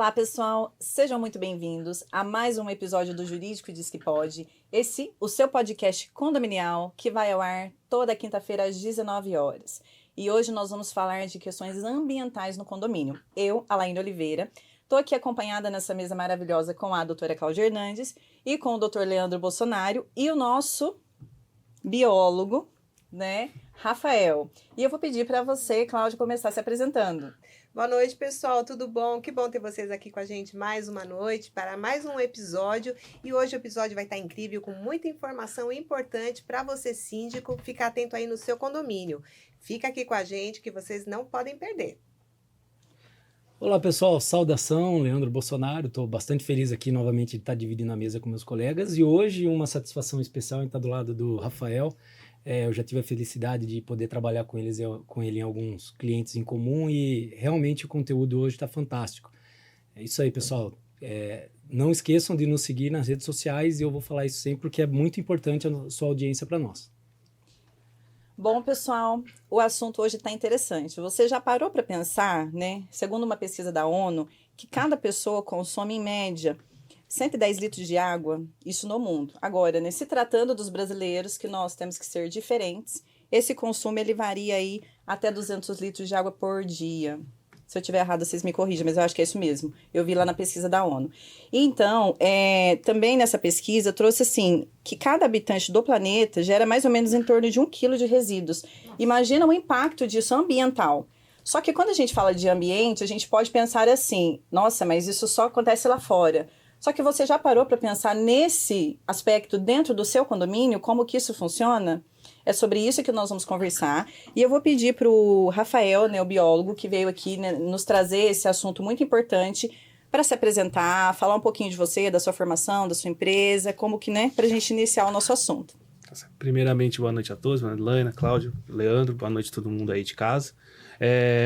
Olá, pessoal! Sejam muito bem-vindos a mais um episódio do Jurídico Diz Que Pode. Esse, o seu podcast condominial, que vai ao ar toda quinta-feira às 19 horas. E hoje nós vamos falar de questões ambientais no condomínio. Eu, Alaine Oliveira, estou aqui acompanhada nessa mesa maravilhosa com a doutora Cláudia Hernandes e com o doutor Leandro Bolsonaro e o nosso biólogo, Rafael. E eu vou pedir para você, Cláudia, começar se apresentando. Boa noite, pessoal, tudo bom? Que bom ter vocês aqui com a gente mais uma noite para mais um episódio. E hoje o episódio vai estar incrível, com muita informação importante para você, síndico, ficar atento aí no seu condomínio. Fica aqui com a gente que vocês não podem perder. Olá, pessoal, saudação, Leandro Bolsonaro. Estou bastante feliz aqui novamente de estar dividindo a mesa com meus colegas. E hoje uma satisfação especial em estar do lado do Rafael. Eu já tive a felicidade de poder trabalhar com ele em alguns clientes em comum e realmente o conteúdo hoje está fantástico. É isso aí, pessoal. Não esqueçam de nos seguir nas redes sociais e eu vou falar isso sempre porque é muito importante a sua audiência para nós. Bom, pessoal, o assunto hoje está interessante. Você já parou para pensar, segundo uma pesquisa da ONU, que cada pessoa consome em média 110 litros de água, isso no mundo. Agora, se tratando dos brasileiros, que nós temos que ser diferentes, esse consumo ele varia aí até 200 litros de água por dia. Se eu estiver errado, vocês me corrijam, mas eu acho que é isso mesmo. Eu vi lá na pesquisa da ONU. Então, também nessa pesquisa, trouxe assim, que cada habitante do planeta gera mais ou menos em torno de 1 quilo de resíduos. Imagina o impacto disso ambiental. Só que quando a gente fala de ambiente, a gente pode pensar assim, nossa, mas isso só acontece lá fora. Só que você já parou para pensar nesse aspecto dentro do seu condomínio, como que isso funciona? É sobre isso que nós vamos conversar. E eu vou pedir para o Rafael, o biólogo, que veio aqui nos trazer esse assunto muito importante, para se apresentar, falar um pouquinho de você, da sua formação, da sua empresa, como que, para a gente iniciar o nosso assunto. Primeiramente, boa noite a todos, Laina, Cláudio, Leandro, boa noite a todo mundo aí de casa.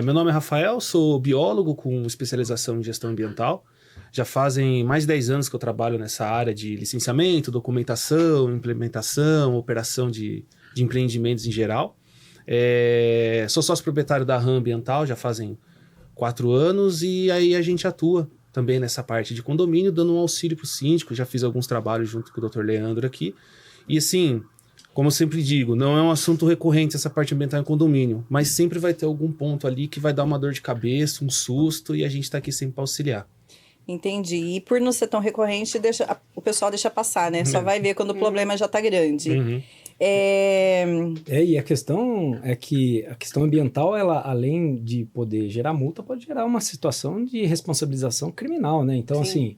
Meu nome é Rafael, sou biólogo com especialização em gestão ambiental. Já fazem mais de 10 anos que eu trabalho nessa área de licenciamento, documentação, implementação, operação de empreendimentos em geral. Sou sócio proprietário da RAM Ambiental, já fazem 4 anos, e aí a gente atua também nessa parte de condomínio, dando um auxílio para o síndico. Já fiz alguns trabalhos junto com o Dr. Leandro aqui. E assim, como eu sempre digo, não é um assunto recorrente essa parte ambiental em condomínio, mas sempre vai ter algum ponto ali que vai dar uma dor de cabeça, um susto, e a gente está aqui sempre para auxiliar. Entendi. E por não ser tão recorrente, o pessoal deixa passar, Só vai ver quando o problema já está grande. Uhum. E a questão é que a questão ambiental, ela, além de poder gerar multa, pode gerar uma situação de responsabilização criminal, Então, Sim. assim,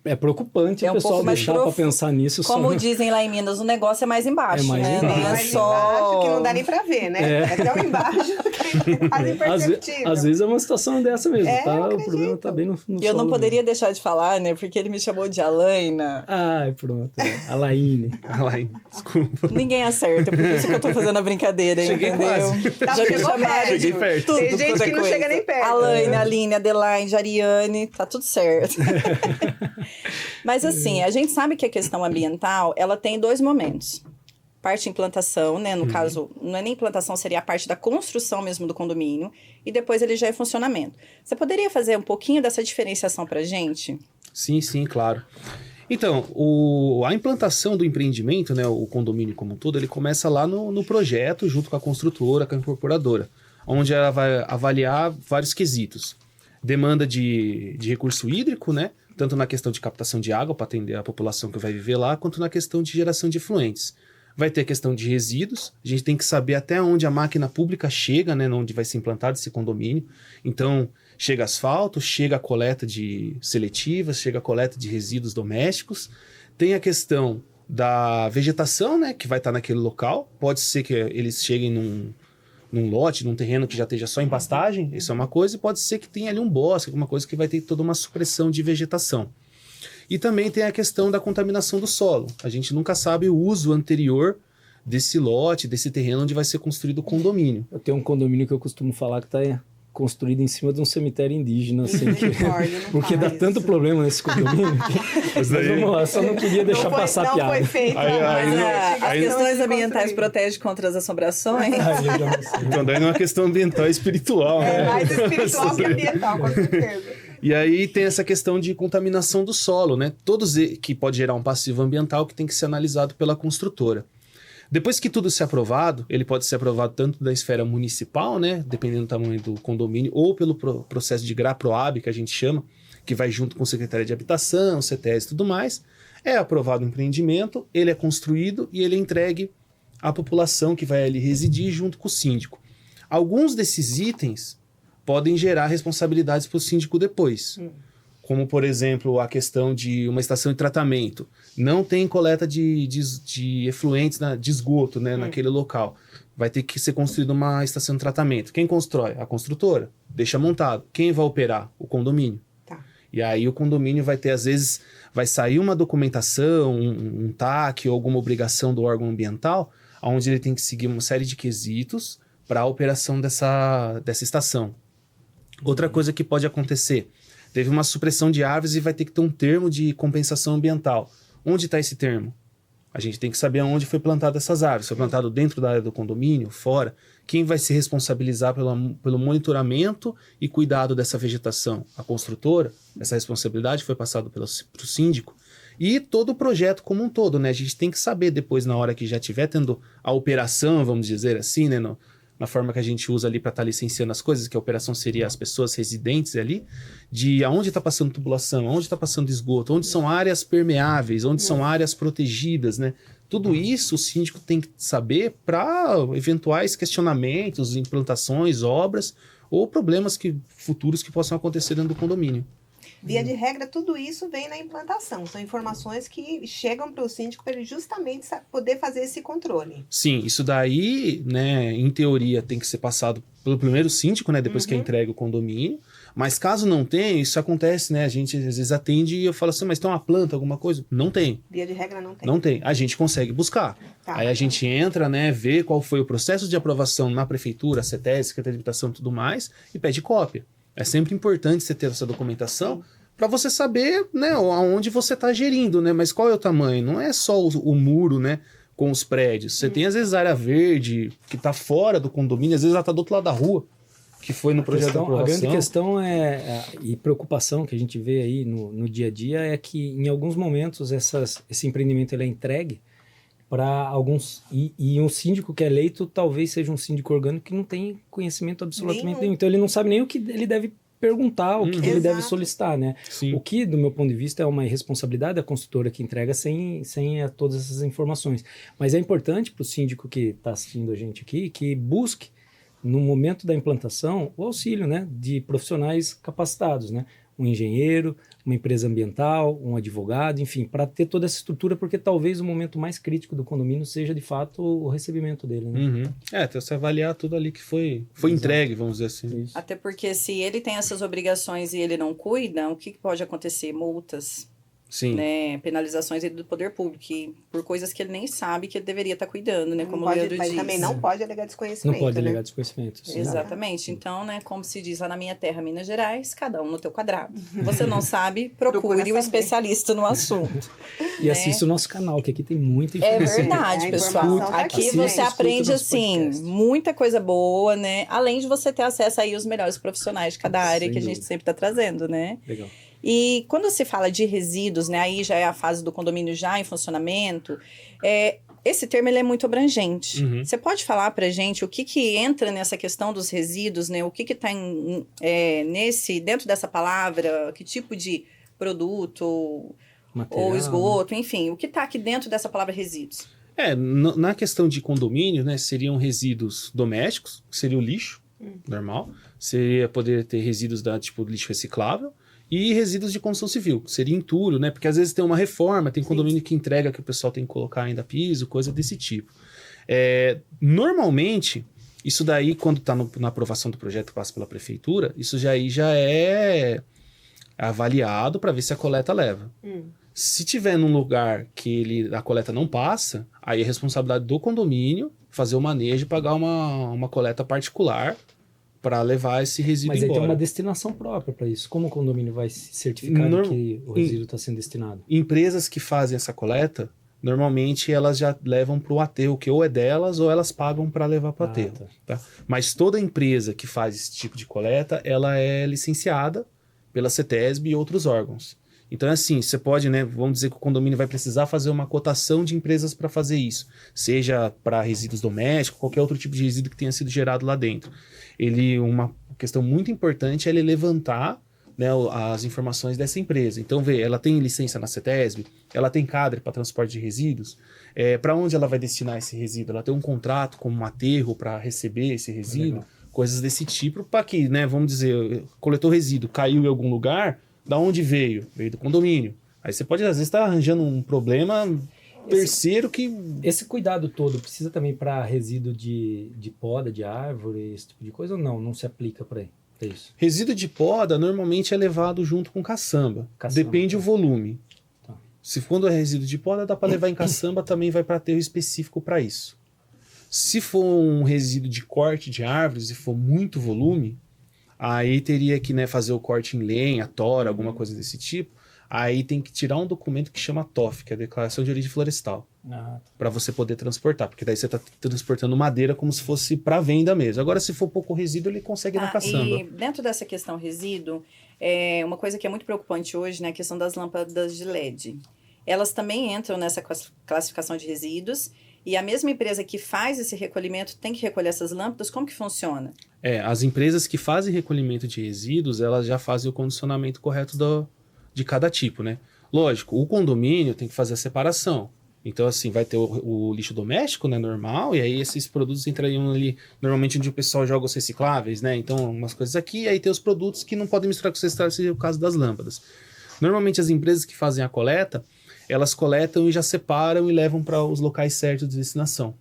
é preocupante o um pessoal deixar para pensar nisso. Como dizem lá em Minas, o negócio é mais embaixo, mais né? embaixo. Nem é Mais só... embaixo, que não dá nem para ver, É tão embaixo que é quase imperceptível. Às vezes é uma situação dessa mesmo, eu o problema tá bem no E eu não solo poderia mesmo. deixar de falar, porque ele me chamou de Alaina. Ai, pronto. Alaine. Alaine, desculpa. Ninguém acerta, por isso que eu tô fazendo a brincadeira, Cheguei entendeu? quase. Tá, Já me chegou chamaram perto. de Cheguei perto. tudo Tem gente quanto é que não coisa. chega nem perto. Alaine, Aline, Adelaide, Ariane, tá tudo certo. Mas assim, a gente sabe que a questão ambiental, ela tem 2 momentos. Parte de implantação, no caso, não é nem implantação, seria a parte da construção mesmo do condomínio, e depois ele já é funcionamento. Você poderia fazer um pouquinho dessa diferenciação pra gente? Sim, claro. Então, a implantação do empreendimento, o condomínio como um todo, ele começa lá no projeto, junto com a construtora, com a incorporadora, onde ela vai avaliar vários quesitos. Demanda de recurso hídrico, tanto na questão de captação de água para atender a população que vai viver lá, quanto na questão de geração de efluentes. Vai ter a questão de resíduos, a gente tem que saber até onde a máquina pública chega, onde vai ser implantado esse condomínio. Então, chega asfalto, chega a coleta de seletivas, chega a coleta de resíduos domésticos. Tem a questão da vegetação, que vai estar naquele local. Pode ser que eles cheguem num lote, num terreno que já esteja só em pastagem, isso é uma coisa, e pode ser que tenha ali um bosque, alguma coisa que vai ter toda uma supressão de vegetação. E também tem a questão da contaminação do solo. A gente nunca sabe o uso anterior desse lote, desse terreno onde vai ser construído o condomínio. Eu tenho um condomínio que eu costumo falar que está construído em cima de um cemitério indígena, assim, porque dá tanto problema nesse condomínio. Mas vamos lá, só não queria deixar passar a piada. Não foi feito. As questões ambientais protegem contra as assombrações? Eu já não sei. Então daí não é uma questão ambiental, é espiritual. Mais espiritual que ambiental, com certeza. E aí tem essa questão de contaminação do solo, né? Que pode gerar um passivo ambiental que tem que ser analisado pela construtora. Depois que tudo ser aprovado, ele pode ser aprovado tanto da esfera municipal, né? Dependendo do tamanho do condomínio, ou pelo processo de GRAPROAB, que a gente chama, que vai junto com a Secretaria de Habitação, CETES e tudo mais. É aprovado o empreendimento, ele é construído e ele é entregue à população que vai ali residir junto com o síndico. Alguns desses itens podem gerar responsabilidades para o síndico depois. Como, por exemplo, a questão de uma estação de tratamento. Não tem coleta de efluentes, de esgoto, né, naquele local. Vai ter que ser construída uma estação de tratamento. Quem constrói? A construtora. Deixa montado. Quem vai operar? O condomínio. Tá. E aí o condomínio vai ter, às vezes, vai sair uma documentação, um TAC ou alguma obrigação do órgão ambiental, onde ele tem que seguir uma série de quesitos para a operação dessa estação. Outra coisa que pode acontecer, teve uma supressão de árvores e vai ter que ter um termo de compensação ambiental. Onde está esse termo? A gente tem que saber onde foi plantada essas árvores. Foi plantado dentro da área do condomínio, fora? Quem vai se responsabilizar pelo monitoramento e cuidado dessa vegetação? A construtora? Essa responsabilidade foi passada para o síndico. E todo o projeto como um todo, né? A gente tem que saber depois, na hora que já estiver tendo a operação, vamos dizer assim, né? Na forma que a gente usa ali para estar licenciando as coisas, que a operação seria as pessoas residentes ali, de aonde está passando tubulação, aonde está passando esgoto, onde são áreas permeáveis, onde são áreas protegidas, né? Tudo isso o síndico tem que saber para eventuais questionamentos, implantações, obras ou problemas futuros que possam acontecer dentro do condomínio. Via de regra, tudo isso vem na implantação. São informações que chegam para o síndico para ele justamente poder fazer esse controle. Sim, isso daí, né, em teoria, tem que ser passado pelo primeiro síndico, né, depois que entrega o condomínio. Mas caso não tenha, isso acontece, né? A gente às vezes atende e eu falo assim, mas tem uma planta, alguma coisa? Não tem. Via de regra não tem. Não tem. A gente consegue buscar. Tá. Aí a gente entra, né, vê qual foi o processo de aprovação na prefeitura, CETES, Secretaria de Habitação e tudo mais, e pede cópia. É sempre importante você ter essa documentação para você saber, né, aonde você está gerindo, né? Mas qual é o tamanho? Não é só o muro, né, com os prédios. Você tem, às vezes, área verde que está fora do condomínio, às vezes ela está do outro lado da rua, que foi no projeto de aprovação. A grande questão e preocupação que a gente vê aí no dia a dia é que, em alguns momentos, esse empreendimento ele é entregue para alguns... E um síndico que é eleito talvez seja um síndico orgânico que não tem conhecimento absolutamente nenhum. Então, ele não sabe nem o que ele deve perguntar, o que ele deve solicitar, né? Sim. O que, do meu ponto de vista, é uma irresponsabilidade da construtora que entrega sem todas essas informações. Mas é importante para o síndico que está assistindo a gente aqui que busque, no momento da implantação, o auxílio, né, de profissionais capacitados, né? Um engenheiro, uma empresa ambiental, um advogado, enfim, para ter toda essa estrutura, porque talvez o momento mais crítico do condomínio seja, de fato, o recebimento dele, né? Uhum. Até você avaliar tudo ali que foi entregue, vamos dizer assim. Isso. Até porque se ele tem essas obrigações e ele não cuida, o que pode acontecer? Multas, Sim. né? Penalizações do poder público, por coisas que ele nem sabe que ele deveria estar cuidando, né? Como o pode, Leandro mas diz. também não pode alegar desconhecimento, Não pode né? alegar desconhecimento. Sim. Exatamente. Então, né, como se diz lá na minha terra, Minas Gerais, cada um no teu quadrado. Você não sabe, Procura procure um saber. especialista no assunto. E né? assista o nosso canal, que aqui tem muita É informação. verdade, A pessoal. informação tá Aqui aqui, você gente. aprende, Escuta assim, nosso podcast. muita coisa boa, né? Além de você ter acesso aí aos melhores profissionais de cada área Sem que a gente dúvida. sempre está trazendo, né? Legal. E quando se fala de resíduos, né? Aí já é a fase do condomínio já em funcionamento. Esse termo ele é muito abrangente. Uhum. Você pode falar pra gente o que entra nessa questão dos resíduos, né? O que está dentro dessa palavra? Que tipo de produto Material, ou né? esgoto, enfim, o que está aqui dentro dessa palavra resíduos? Na questão de condomínio, né, seriam resíduos domésticos, que seria o lixo, normal. Seria poder ter resíduos tipo lixo reciclável e resíduos de construção civil, que seria entulho, né? Porque às vezes tem uma reforma, tem condomínio que entrega que o pessoal tem que colocar ainda piso, coisa desse tipo. Normalmente, isso daí, quando está na aprovação do projeto que passa pela prefeitura, isso já é avaliado para ver se a coleta leva. Se tiver num lugar que a coleta não passa, aí é responsabilidade do condomínio fazer o manejo e pagar uma coleta particular para levar esse resíduo Mas aí embora. tem uma destinação própria para isso. Como o condomínio vai se certificar de que o resíduo está sendo destinado? Empresas que fazem essa coleta, normalmente elas já levam para o aterro, que ou é delas ou elas pagam para levar para o aterro. Tá. Tá? Mas toda empresa que faz esse tipo de coleta, ela é licenciada pela CETESB e outros órgãos. Então, é assim, você pode, né, vamos dizer que o condomínio vai precisar fazer uma cotação de empresas para fazer isso, seja para resíduos domésticos, qualquer outro tipo de resíduo que tenha sido gerado lá dentro. Uma questão muito importante é ele levantar, né, as informações dessa empresa. Então, ela tem licença na CETESB, ela tem CADRE para transporte de resíduos, para onde ela vai destinar esse resíduo? Ela tem um contrato com um aterro para receber esse resíduo, coisas desse tipo, para que, né, vamos dizer, coletou resíduo, caiu em algum lugar. Da onde veio? Veio do condomínio. Aí você pode, às vezes, estar arranjando um problema terceiro que... Esse cuidado todo precisa também para resíduo de poda, de árvore, esse tipo de coisa, ou não? Não se aplica para isso? Resíduo de poda normalmente é levado junto com caçamba. Depende do volume. Tá. Se quando é resíduo de poda, dá para levar em caçamba, também vai para aterro específico para isso. Se for um resíduo de corte de árvores e for muito volume, aí teria que, né, fazer o corte em lenha, tora, alguma coisa desse tipo. Aí tem que tirar um documento que chama TOF, que é a Declaração de Origem Florestal, para você poder transportar, porque daí você está transportando madeira como se fosse para venda mesmo. Agora, se for pouco resíduo, ele consegue ir na caçamba. E dentro dessa questão resíduo, uma coisa que é muito preocupante hoje, né, a questão das lâmpadas de LED. Elas também entram nessa classificação de resíduos. E a mesma empresa que faz esse recolhimento tem que recolher essas lâmpadas? Como que funciona? As empresas que fazem recolhimento de resíduos, elas já fazem o condicionamento correto de cada tipo, né? Lógico, o condomínio tem que fazer a separação. Então, assim, vai ter o lixo doméstico, né, normal, e aí esses produtos entrariam ali, normalmente onde o pessoal joga os recicláveis, né? Então, umas coisas aqui, e aí tem os produtos que não podem misturar com os recicláveis, seja o caso das lâmpadas. Normalmente, as empresas que fazem a coleta, elas coletam e já separam e levam para os locais certos de destinação.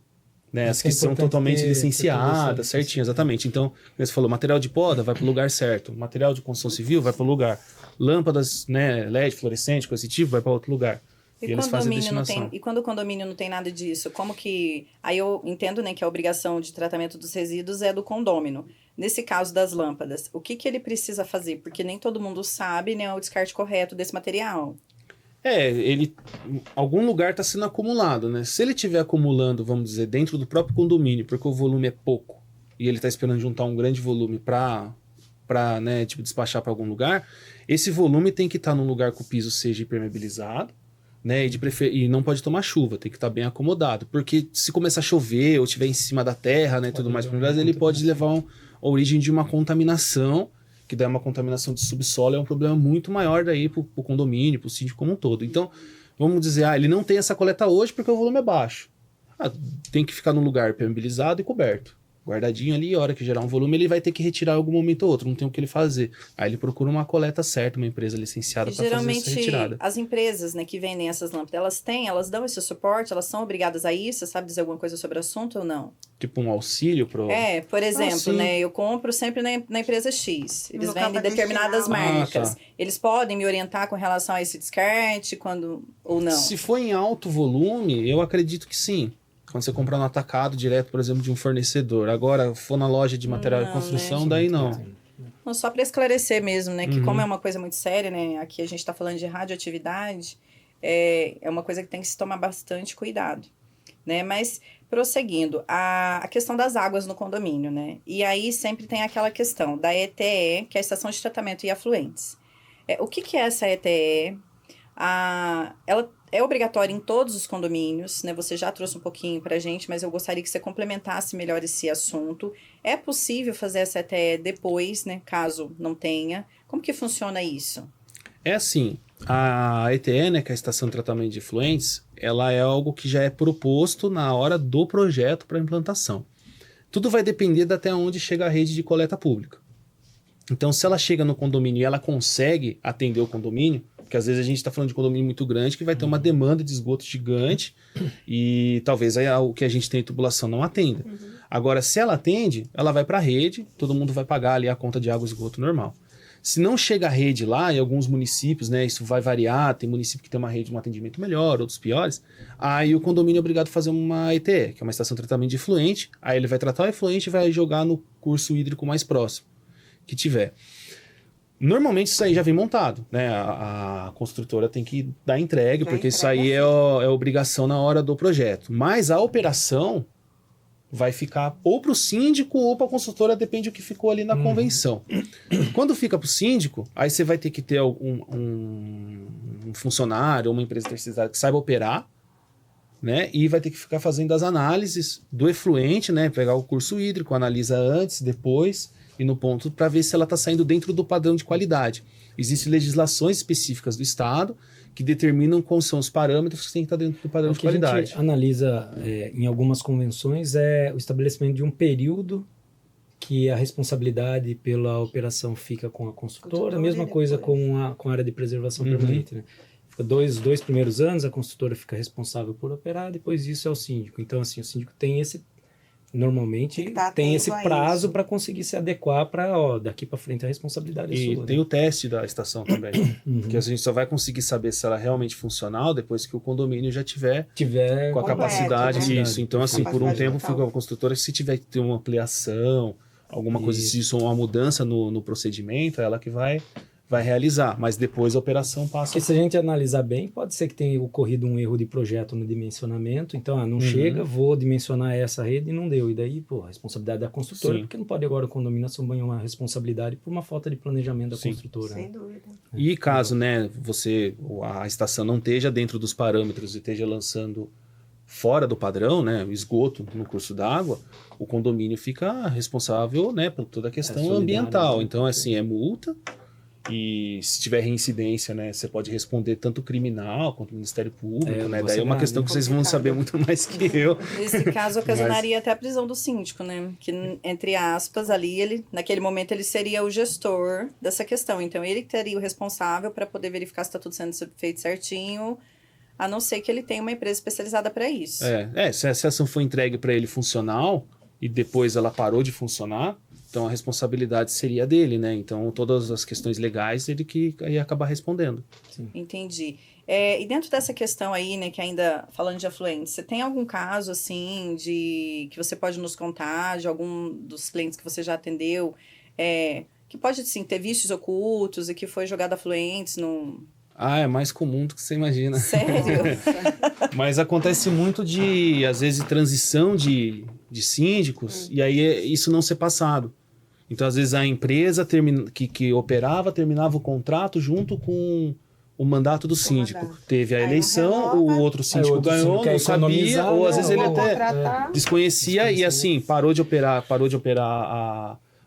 Né? As que são totalmente licenciadas, certinho, exatamente. Então, como você falou, material de poda vai para o lugar certo, material de construção civil vai para o lugar, lâmpadas, né, LED, fluorescente, coisa desse tipo, vai para outro lugar. E eles fazem a destinação. E quando o condomínio não tem nada disso, como que... Aí eu entendo, né, que a obrigação de tratamento dos resíduos é do condômino. Nesse caso das lâmpadas, o que ele precisa fazer? Porque nem todo mundo sabe, né, o descarte correto desse material. Algum lugar está sendo acumulado, né? Se ele estiver acumulando, vamos dizer, dentro do próprio condomínio, porque o volume é pouco, e ele está esperando juntar um grande volume para né, tipo, despachar para algum lugar, esse volume tem que estar num lugar que o piso seja impermeabilizado, né? E não pode tomar chuva, tem que estar bem acomodado, porque se começar a chover ou estiver em cima da terra, né, tudo mais, ele pode levar a origem de uma contaminação, que daí uma contaminação de subsolo é um problema muito maior daí para o condomínio, para o síndico como um todo. Então, vamos dizer, ele não tem essa coleta hoje porque o volume é baixo. Tem que ficar num lugar permeabilizado e coberto. Guardadinho ali, a hora que gerar um volume, ele vai ter que retirar em algum momento ou outro, não tem o que ele fazer. Aí ele procura uma coleta certa, uma empresa licenciada para fazer essa retirada. Geralmente, as empresas, né, que vendem essas lâmpadas, elas dão esse suporte, elas são obrigadas a isso? Você sabe dizer alguma coisa sobre o assunto ou não? Tipo um auxílio pro... Por exemplo, né, eu compro sempre na empresa X. Eles vendem determinadas marcas. Eles podem me orientar com relação a esse descarte ou não? Se for em alto volume, eu acredito que sim. Quando você comprar no atacado direto, por exemplo, de um fornecedor. Agora, for na loja de material de construção, né? Daí não. Não, só para esclarecer mesmo, né? Que como é uma coisa muito séria, né? Aqui a gente está falando de radioatividade, é uma coisa que tem que se tomar bastante cuidado, né? Mas, prosseguindo, a questão das águas no condomínio, né? E aí sempre tem aquela questão da ETE, que é a Estação de Tratamento e Afluentes. O que é essa ETE? Ela é obrigatória em todos os condomínios, né? Você já trouxe um pouquinho para a gente, mas eu gostaria que você complementasse melhor esse assunto. É possível fazer essa ETE depois, né? Caso não tenha. Como que funciona isso? É assim, a ETE, né, que é a Estação de Tratamento de Efluentes, ela é algo que já é proposto na hora do projeto para implantação. Tudo vai depender de até onde chega a rede de coleta pública. Então, se ela chega no condomínio e ela consegue atender o condomínio, porque às vezes a gente está falando de condomínio muito grande que vai ter uma demanda de esgoto gigante e talvez o que a gente tem em tubulação não atenda. Agora, se ela atende, ela vai para a rede, todo mundo vai pagar ali a conta de água e esgoto normal. Se não chega a rede lá, em alguns municípios, né, isso vai variar, tem município que tem uma rede de um atendimento melhor, outros piores, aí o condomínio é obrigado a fazer uma ETE, que é uma estação de tratamento de efluente, aí ele vai tratar o efluente e vai jogar no curso hídrico mais próximo que tiver. Normalmente isso aí já vem montado, né? A construtora tem que dar entregue, porque isso aí é obrigação na hora do projeto. Mas a operação vai ficar ou para o síndico ou para a construtora, depende do que ficou ali na convenção. Quando fica para o síndico, aí você vai ter que ter um funcionário, uma empresa terceirizada que saiba operar, né? E vai ter que ficar fazendo as análises do efluente, né? Pegar o curso hídrico, analisa antes, depois e no ponto para ver se ela está saindo dentro do padrão de qualidade. Existem legislações específicas do Estado que determinam quais são os parâmetros que tem que estar dentro do padrão de qualidade. O que a gente analisa em algumas convenções é o estabelecimento de um período que a responsabilidade pela operação fica com a construtora, a mesma coisa com a área de preservação permanente, né? Fica dois primeiros anos, a construtora fica responsável por operar, depois isso é o síndico. Então, assim, o síndico tem normalmente tem esse prazo para conseguir se adequar para, daqui para frente a responsabilidade é sua. E tem né? o teste da estação também, que a gente só vai conseguir saber se ela é realmente funcional depois que o condomínio já tiver com a capacidade disso. Então, assim, por um tempo fica a construtora, se tiver que ter uma ampliação, alguma coisa disso, uma mudança no procedimento, é ela que vai realizar, mas depois a operação passa. Porque se a gente analisar bem, pode ser que tenha ocorrido um erro de projeto no dimensionamento, então não chega, vou dimensionar essa rede e não deu, e daí, a responsabilidade da construtora, Sim. porque não pode agora o condomínio assumir uma responsabilidade por uma falta de planejamento da construtora. Sem dúvida. E caso, né, a estação não esteja dentro dos parâmetros e esteja lançando fora do padrão, né, o esgoto no curso d'água, o condomínio fica responsável, né, por toda a questão ambiental. Né? Então, assim, é multa. E se tiver reincidência, né, você pode responder tanto criminal quanto Ministério Público, né? Daí é uma questão que vocês vão saber muito mais que eu. Nesse caso, ocasionaria até a prisão do síndico, né? Que, entre aspas, ali, naquele momento, ele seria o gestor dessa questão. Então, ele teria o responsável para poder verificar se está tudo sendo feito certinho, a não ser que ele tenha uma empresa especializada para isso. Se a ação foi entregue para ele funcional e depois ela parou de funcionar, então a responsabilidade seria dele, né? Então todas as questões legais ele que ia acabar respondendo. Sim. Entendi. E dentro dessa questão aí, né, que ainda falando de afluentes, você tem algum caso assim que você pode nos contar de algum dos clientes que você já atendeu, que pode sim ter vícios ocultos e que foi jogado afluentes no... É mais comum do que você imagina. Sério? Mas acontece muito às vezes, transição de síndicos, e aí isso não ser passado. Então, às vezes, a empresa que operava terminava o contrato junto com o mandato do síndico. Teve a eleição, o outro síndico ganhou, não sabia, ou às vezes ele até desconhecia e assim, parou de operar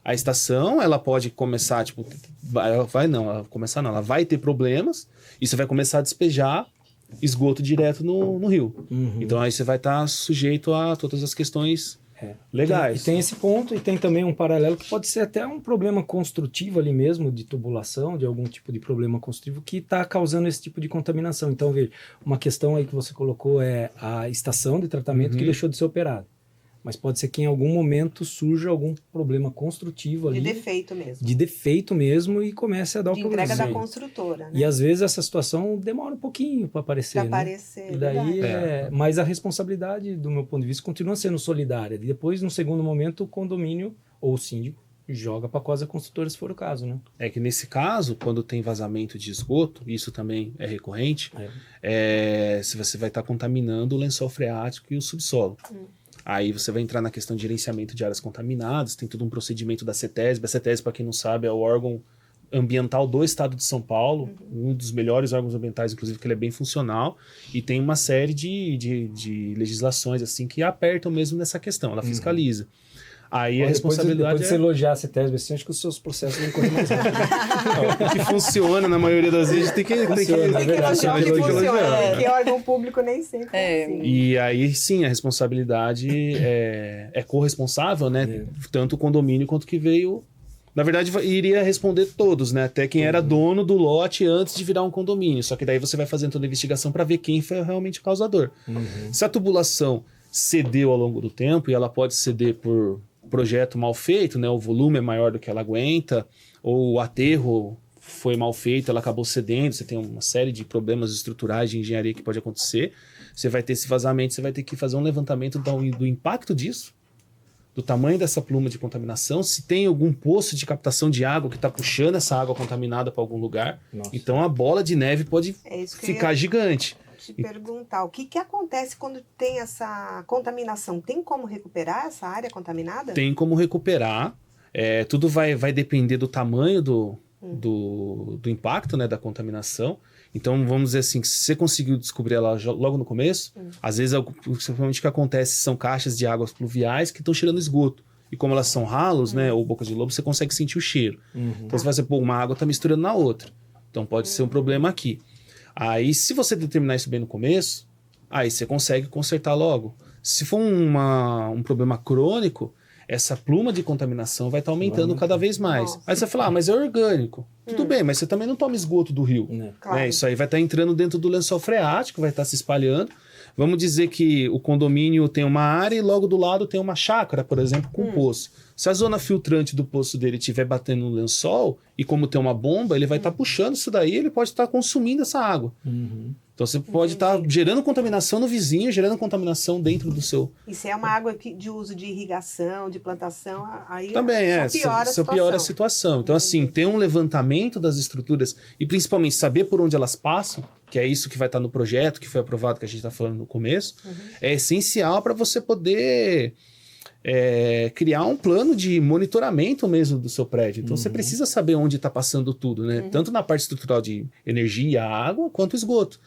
a estação, ela pode começar, ela vai ter problemas, e você vai começar a despejar esgoto direto no rio. Então aí você vai estar sujeito a todas as questões legais. Tem esse ponto, e tem também um paralelo que pode ser até um problema construtivo ali mesmo, de tubulação, de algum tipo de problema construtivo que está causando esse tipo de contaminação. Então, veja, uma questão aí que você colocou é a estação de tratamento que deixou de ser operada. Mas pode ser que em algum momento surja algum problema construtivo ali. De defeito mesmo. De defeito mesmo e comece a dar o problema. De entrega da construtora, né? E às vezes essa situação demora um pouquinho para aparecer, aparecer, E daí mas a responsabilidade, do meu ponto de vista, continua sendo solidária. E depois, no segundo momento, o condomínio ou o síndico joga para quase a construtora, se for o caso, né? É que nesse caso, quando tem vazamento de esgoto, isso também é recorrente, se você vai estar contaminando o lençol freático e o subsolo. Aí você vai entrar na questão de gerenciamento de áreas contaminadas, tem todo um procedimento da CETESB. A CETESB, para quem não sabe, é o órgão ambiental do Estado de São Paulo, um dos melhores órgãos ambientais, inclusive, que ele é bem funcional, e tem uma série de legislações assim que apertam mesmo nessa questão, ela fiscaliza. Aí a responsabilidade depois de você elogiar a CETESB, assim, acho que os seus processos vão correr mais rápido. O que funciona, na maioria das vezes, tem que elogiar o que funciona, porque órgão público nem sempre é assim. E aí, sim, a responsabilidade é corresponsável, né? Tanto o condomínio quanto que veio... Na verdade, iria responder todos, né? Até quem era dono do lote antes de virar um condomínio. Só que daí você vai fazendo toda a investigação para ver quem foi realmente o causador. Se a tubulação cedeu ao longo do tempo, e ela pode ceder por projeto mal feito, né? O volume é maior do que ela aguenta, ou o aterro foi mal feito, ela acabou cedendo, você tem uma série de problemas estruturais de engenharia que pode acontecer, você vai ter esse vazamento, você vai ter que fazer um levantamento do impacto disso, do tamanho dessa pluma de contaminação, se tem algum poço de captação de água que está puxando essa água contaminada para algum lugar. Então a bola de neve pode ficar gigante. te perguntar, o que acontece quando tem essa contaminação? Tem como recuperar essa área contaminada? Tem como recuperar. Tudo vai depender do tamanho do impacto, né, da contaminação. Então, vamos dizer assim, que se você conseguiu descobrir ela logo no começo, às vezes, principalmente o que acontece são caixas de águas pluviais que estão cheirando esgoto. E como elas são ralos, né, ou bocas de lobo, você consegue sentir o cheiro. Então, você vai dizer, pô, uma água está misturando na outra. Então, pode ser um problema aqui. Aí, se você determinar isso bem no começo, aí você consegue consertar logo. Se for um problema crônico, essa pluma de contaminação vai estar aumentando cada vez mais. Nossa. Aí você vai falar, mas é orgânico. Tudo bem, mas você também não toma esgoto do rio. Claro. Isso aí vai estar entrando dentro do lençol freático, vai estar se espalhando. Vamos dizer que o condomínio tem uma área e logo do lado tem uma chácara, por exemplo, com poço. Se a zona filtrante do poço dele estiver batendo no lençol, e como tem uma bomba, ele vai estar puxando isso daí, ele pode estar consumindo essa água. Então você pode estar gerando contaminação no vizinho, gerando contaminação dentro do seu... E se é uma água de uso de irrigação, de plantação, aí Também só piora a situação. Então, assim, ter um levantamento das estruturas e principalmente saber por onde elas passam, que é isso que vai estar no projeto, que foi aprovado, que a gente está falando no começo, é essencial para você poder criar um plano de monitoramento mesmo do seu prédio. Então, você precisa saber onde está passando tudo, né? Tanto na parte estrutural de energia, água, quanto esgoto.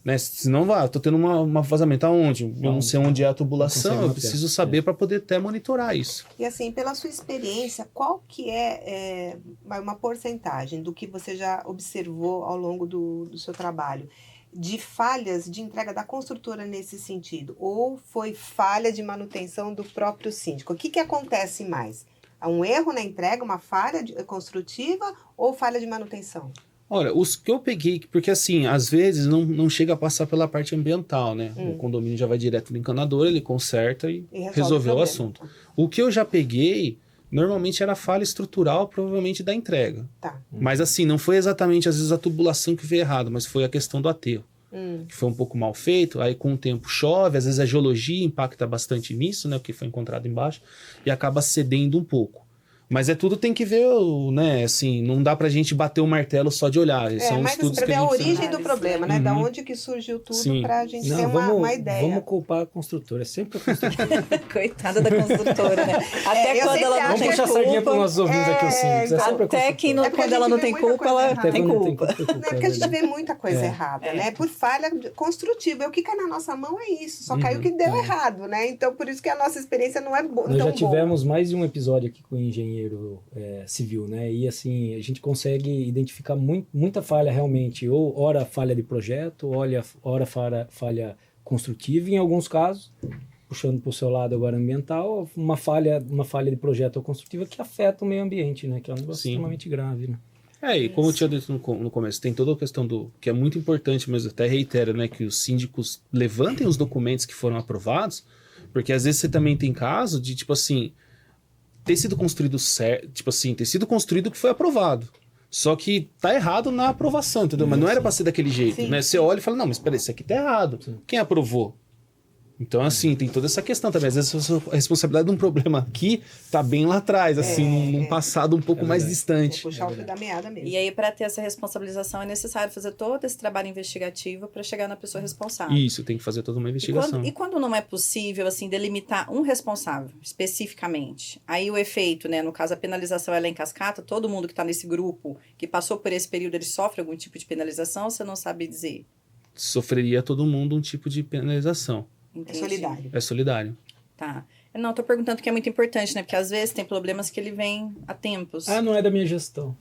Né? Senão, estou tendo um vazamento aonde? Eu não sei onde é a tubulação, eu preciso saber para poder até monitorar isso. E assim, pela sua experiência, qual que é uma porcentagem do que você já observou ao longo do seu trabalho de falhas de entrega da construtora nesse sentido? Ou foi falha de manutenção do próprio síndico? O que acontece mais? Um erro na entrega, uma falha construtiva ou falha de manutenção? Olha, os que eu peguei, porque assim, às vezes não chega a passar pela parte ambiental, né? O condomínio já vai direto no encanador, ele conserta e resolveu o assunto. O que eu já peguei, normalmente era falha estrutural, provavelmente da entrega. Tá. Mas assim, não foi exatamente, às vezes, a tubulação que veio errado, mas foi a questão do aterro. Que foi um pouco mal feito, aí com o tempo chove, às vezes a geologia impacta bastante nisso, né? O que foi encontrado embaixo, e acaba cedendo um pouco. Mas tudo tem que ver, né? Assim, não dá pra gente bater o martelo só de olhar. São mas estudos pra que ver a a gente origem do problema, né? Da onde que surgiu tudo, Sim. pra gente ter uma ideia. Vamos culpar a construtora, é sempre a construtora. Coitada da construtora, né? Até eu quando sempre ela não acho Vamos tem puxar a sardinha para os culpa. nossos ouvintes aqui, assim. Até que porque quando a ela gente não vê tem muita culpa, coisa ela errada. tem quando não tem culpa. culpa, Não, é porque a gente vê muita coisa É. errada, né? Por falha construtiva. E o que cai na nossa mão é isso. Só caiu o que deu errado, né? Então, por isso que a nossa experiência não é tão boa. Nós já tivemos mais de um episódio aqui com o engenheiro civil, né? E assim, a gente consegue identificar muita falha realmente. Ou ora falha de projeto, ora falha construtiva, e em alguns casos, puxando para o seu lado agora ambiental, uma falha de projeto ou construtiva que afeta o meio ambiente, né? Que é um negócio extremamente grave, né? E como eu tinha dito no começo, tem toda a questão que é muito importante, mas eu até reitero, né, que os síndicos levantem os documentos que foram aprovados, porque às vezes você também tem caso de, tipo assim, ter sido construído certo, tipo assim, ter sido construído o que foi aprovado. Só que tá errado na aprovação, entendeu? Mas não era para ser daquele jeito, né? Você olha e fala, não, mas peraí, isso aqui tá errado. Quem aprovou? Então, assim, tem toda essa questão também. Às vezes a responsabilidade de um problema aqui tá bem lá atrás, assim, num passado um pouco mais distante. Vou puxar o fio da meada mesmo. E aí, para ter essa responsabilização, é necessário fazer todo esse trabalho investigativo para chegar na pessoa responsável. Isso, tem que fazer toda uma investigação. E quando não é possível, assim, delimitar um responsável, especificamente, aí o efeito, né, no caso a penalização ela é em cascata, todo mundo que está nesse grupo, que passou por esse período, ele sofre algum tipo de penalização, você não sabe dizer? Sofreria todo mundo um tipo de penalização. Entendi. É solidário. É solidário. Tá. Não, tô perguntando porque é muito importante, né? Porque às vezes tem problemas que ele vem há tempos. Não é da minha gestão.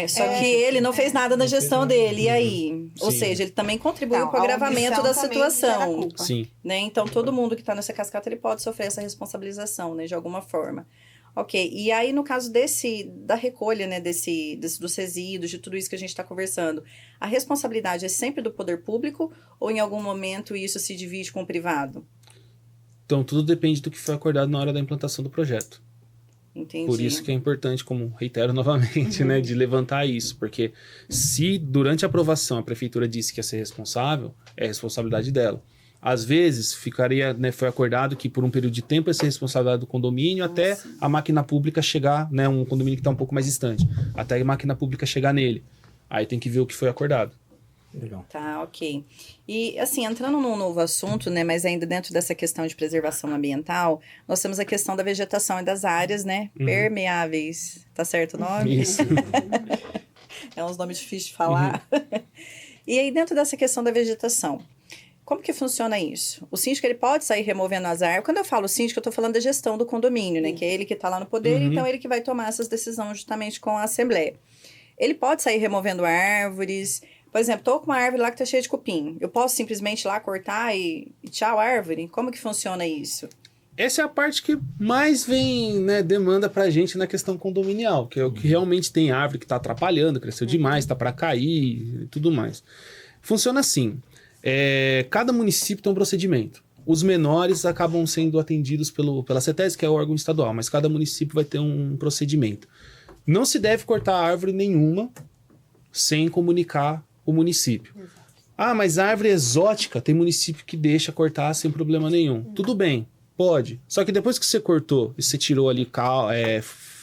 Só que ele não fez nada na gestão dele, e aí? Ou Sim. seja, ele também contribuiu Então, para o a agravamento omissão da também situação. gera culpa. Sim. Né? Então, todo mundo que está nessa cascata, ele pode sofrer essa responsabilização, né? De alguma forma. Ok, e aí no caso da recolha, né, dos resíduos, de tudo isso que a gente está conversando, a responsabilidade é sempre do poder público ou em algum momento isso se divide com o privado? Então, tudo depende do que foi acordado na hora da implantação do projeto. Entendi. Por isso que é importante, como reitero novamente, né, de levantar isso. Porque se durante a aprovação a prefeitura disse que ia ser responsável, é responsabilidade dela. Às vezes, foi acordado que por um período de tempo ia ser responsabilidade do condomínio até a máquina pública chegar, né, um condomínio que está um pouco mais distante, até a máquina pública chegar nele. Aí tem que ver o que foi acordado. Legal. Tá, ok. E, assim, entrando num novo assunto, né, mas ainda dentro dessa questão de preservação ambiental, nós temos a questão da vegetação e das áreas, né, permeáveis. Tá certo o nome? Isso. É uns nomes difíceis de falar. E aí, dentro dessa questão da vegetação, como que funciona isso? O síndico, ele pode sair removendo as árvores. Quando eu falo síndico, eu estou falando da gestão do condomínio, né? Que é ele que está lá no poder, então ele que vai tomar essas decisões justamente com a Assembleia. Ele pode sair removendo árvores. Por exemplo, estou com uma árvore lá que está cheia de cupim. Eu posso simplesmente ir lá cortar e tchau, árvore? Como que funciona isso? Essa é a parte que mais vem, né, demanda pra gente na questão condominial, que é o que realmente tem árvore que está atrapalhando, cresceu demais, está para cair e tudo mais. Funciona assim, cada município tem um procedimento. Os menores acabam sendo atendidos pela CETES, que é o órgão estadual, mas cada município vai ter um procedimento. Não se deve cortar árvore nenhuma sem comunicar o município. Ah, mas árvore exótica, tem município que deixa cortar sem problema nenhum. Tudo bem. Pode. Só que depois que você cortou e você tirou ali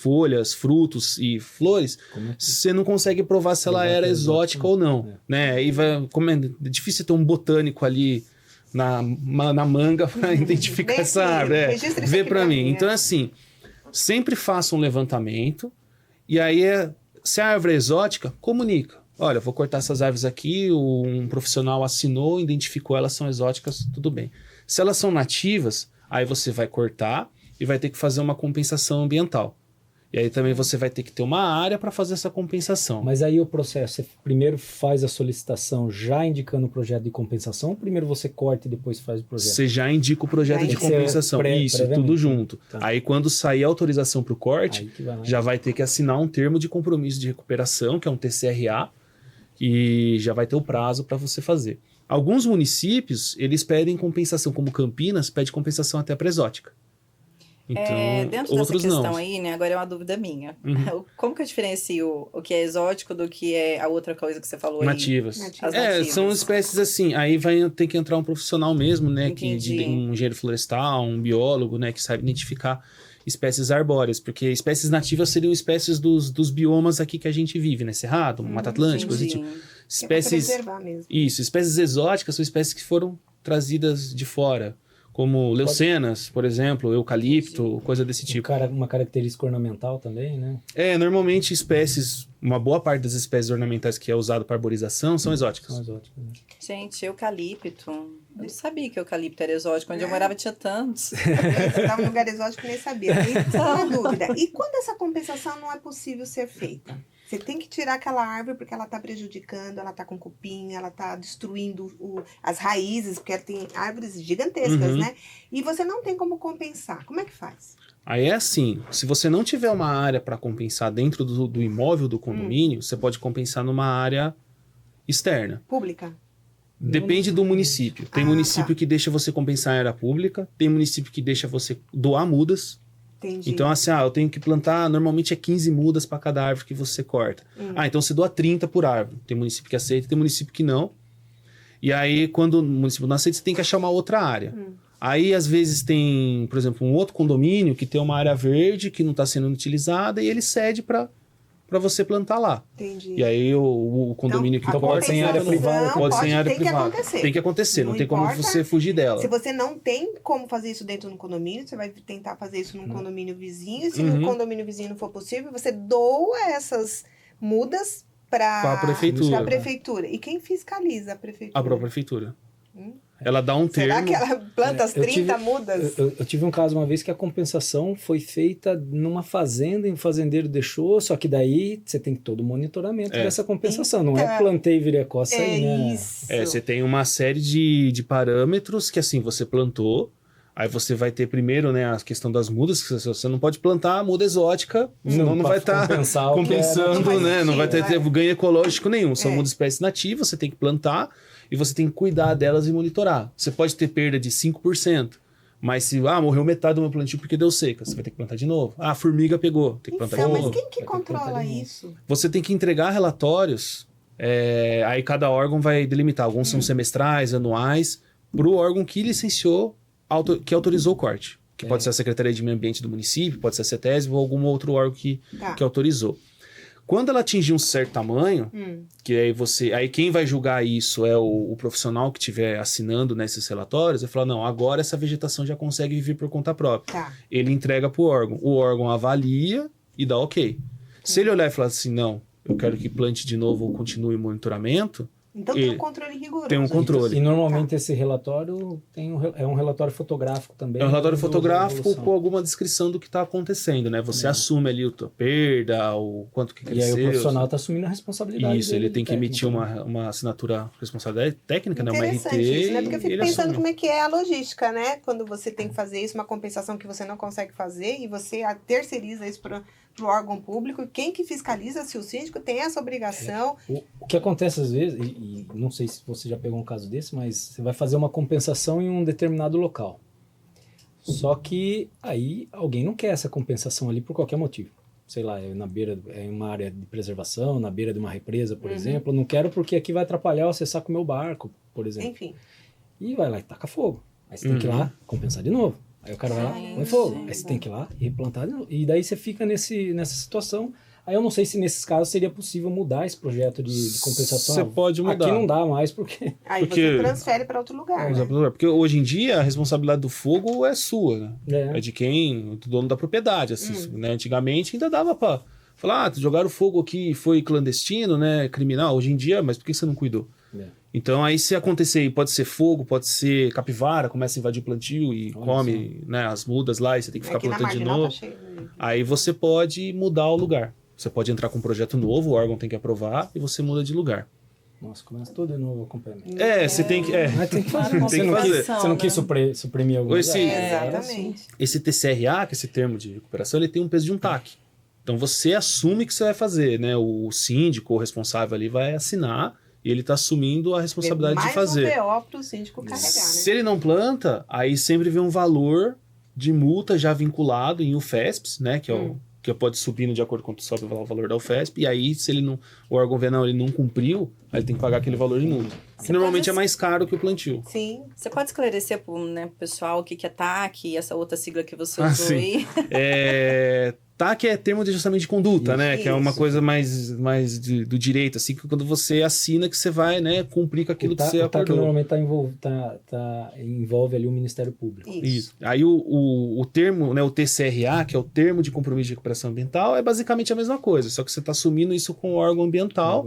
folhas, frutos e flores, você não consegue provar se ela era exótica ou não. Né? E como é difícil ter um botânico ali na manga para identificar essa árvore. Vê para mim. Então, assim, sempre faça um levantamento e aí, se a árvore é exótica, comunica. Olha, vou cortar essas árvores aqui, um profissional assinou, identificou, elas são exóticas, tudo bem. Se elas são nativas, aí você vai cortar e vai ter que fazer uma compensação ambiental. E aí também você vai ter que ter uma área para fazer essa compensação. Mas aí o processo, você primeiro faz a solicitação já indicando o projeto de compensação, ou primeiro você corta e depois faz o projeto? Você já indica o projeto de compensação. Isso, tudo junto. Tá. Aí quando sair a autorização para o corte, já vai ter que assinar um termo de compromisso de recuperação, que é um TCRA, e já vai ter o prazo para você fazer. Alguns municípios, eles pedem compensação, como Campinas, pede compensação até para exótica. Então, dentro dessa questão aí, né, agora é uma dúvida minha. Como que eu diferencio o que é exótico do que é a outra coisa que você falou nativas. aí? Nativas. São espécies assim, aí vai ter que entrar um profissional mesmo, né, um engenheiro florestal, um biólogo, né, que sabe identificar espécies arbóreas, porque espécies nativas seriam espécies dos biomas aqui que a gente vive, né, Cerrado, Mata Atlântica, coisa tipo. Espécies, mesmo. Isso, espécies exóticas são espécies que foram trazidas de fora, como leucenas, por exemplo, eucalipto, coisa desse tipo. Uma característica ornamental também, né? Normalmente uma boa parte das espécies ornamentais que é usado para arborização são exóticas. São exóticas, né? Gente, eucalipto. Eu não sabia que eucalipto era exótico. Onde eu morava tinha tantos. Você estava num lugar exótico e nem sabia. Então, uma dúvida. E quando essa compensação não é possível ser feita? Você tem que tirar aquela árvore porque ela está prejudicando, ela está com cupim, ela está destruindo as raízes, porque ela tem árvores gigantescas, né? E você não tem como compensar. Como é que faz? Aí é assim, se você não tiver uma área para compensar dentro do imóvel do condomínio, você pode compensar numa área externa. Pública? Depende do município. Tem município que deixa você compensar em área pública, tem município que deixa você doar mudas. Entendi. Então, assim, eu tenho que plantar, normalmente é 15 mudas para cada árvore que você corta. Então você doa 30 por árvore. Tem município que aceita, tem município que não. E aí, quando o município não aceita, você tem que achar uma outra área. Aí, às vezes, tem, por exemplo, um outro condomínio que tem uma área verde que não está sendo utilizada e ele cede para você plantar lá. Entendi. E aí, o condomínio que pode ser em área privada. Pode ser em área privada. Tem que acontecer, não tem como você fugir dela. Se você não tem como fazer isso dentro do condomínio, você vai tentar fazer isso num condomínio vizinho. Se no condomínio vizinho não for possível, você doa essas mudas para a prefeitura. E quem fiscaliza a prefeitura? A própria prefeitura. Ela dá um termo. Será que ela planta as 30 mudas? Eu tive um caso uma vez que a compensação foi feita numa fazenda, e o fazendeiro deixou, só que daí você tem todo o monitoramento dessa compensação. Não é plantei e virei a costa aí, né? Isso. Você tem uma série de parâmetros que, assim, você plantou, aí você vai ter primeiro, né, a questão das mudas, que você não pode plantar a muda exótica, senão não vai estar compensando, né? Não vai ter ganho ecológico nenhum. São mudas espécies nativas, você tem que plantar, e você tem que cuidar delas e monitorar. Você pode ter perda de 5%, mas se morreu metade do meu plantio porque deu seca, você vai ter que plantar de novo. A formiga pegou, tem que plantar de novo. Mas quem que controla isso? Você tem que entregar relatórios, aí cada órgão vai delimitar. Alguns são semestrais, anuais, para o órgão que licenciou, que autorizou o corte. Que pode ser a Secretaria de Meio Ambiente do município, pode ser a CETESB ou algum outro órgão que autorizou. Quando ela atingir um certo tamanho, que aí quem vai julgar isso é o profissional que estiver assinando nesses relatórios, vai falar, não, agora essa vegetação já consegue viver por conta própria. Tá. Ele entrega para o órgão avalia e dá ok. Se ele olhar e falar assim, não, eu quero que plante de novo ou continue o monitoramento, Então tem um controle rigoroso. tem um controle. E normalmente esse relatório é um relatório fotográfico também. É um relatório fotográfico evolução. com alguma descrição do que está acontecendo, né? Você assume ali a tua perda, o quanto que E cresceu. aí o profissional está assumindo a responsabilidade Isso, dele ele tem que emitir técnica, uma assinatura responsabilidade técnica, né? Uma RT. Interessante isso, né? Porque eu fico e ele pensando assume. como é que é a logística, né? Quando você tem que fazer isso, uma compensação que você não consegue fazer e você terceiriza isso para o órgão público. Quem que fiscaliza se o síndico tem essa obrigação? O que acontece às vezes, e não sei se você já pegou um caso desse, mas você vai fazer uma compensação em um determinado local. Só que aí alguém não quer essa compensação ali por qualquer motivo. Sei lá, é uma área de preservação, na beira de uma represa, por exemplo. Não quero porque aqui vai atrapalhar eu acessar com o meu barco, por exemplo. Enfim. E vai lá e taca fogo. Aí você tem que ir lá compensar de novo. Aí o cara vai lá, põe fogo. Aí você tem que ir lá e replantar de novo. E daí você fica nessa situação. Aí eu não sei se nesses casos seria possível mudar esse projeto de compensação. Você pode mudar. Aqui não dá mais porque... Aí Porque- você transfere para outro lugar. Né? Porque hoje em dia a responsabilidade do fogo é sua, né? É. É de quem? Do dono da propriedade. Assim, né? Antigamente ainda dava pra falar, jogaram fogo aqui, foi clandestino, né? Criminal. Hoje em dia, mas por que você não cuidou? É. Então aí se acontecer, pode ser fogo, pode ser capivara, começa a invadir o plantio e Olha come, né, as mudas lá e você tem que ficar Aqui na plantando de Marginal novo. tá cheio. Aí você pode mudar o lugar. Você pode entrar com um projeto novo, o órgão tem que aprovar e você muda de lugar. Nossa, começa tudo de novo o acompanhamento. Você tem que... Mas tem que fazer. Claro, Você tem que não fazer. quis, você não quis suprimir alguma Esse- coisa? Exatamente. Esse TCRA, que é esse termo de recuperação, ele tem um peso de um TAC. Então você assume que você vai fazer, né? O síndico, o responsável ali, vai assinar e ele está assumindo a responsabilidade de fazer. Mais um BO para o síndico carregar, Se né? ele não planta, aí sempre vem um valor de multa já vinculado em UFESPs, né? Que é o que pode subir de acordo com o sobe o valor da UFESP. E aí, se ele não, o órgão vê, não, ele não cumpriu, aí ele tem que pagar aquele valor de multa. Que normalmente é mais caro que o plantio. Sim. Você pode esclarecer para o pessoal o que é TAC e essa outra sigla que você Ah, usou sim. aí? TAC é termo de ajustamento de conduta, né? Que é uma Isso. coisa mais do direito, assim, que quando você assina que você vai, né, cumprir com aquilo que você O TAC acordou. normalmente envolve ali o Ministério Público. Isso. Aí o termo, né, o TCRA, que é o termo de compromisso de recuperação ambiental, é basicamente a mesma coisa, só que você está assumindo isso com o órgão ambiental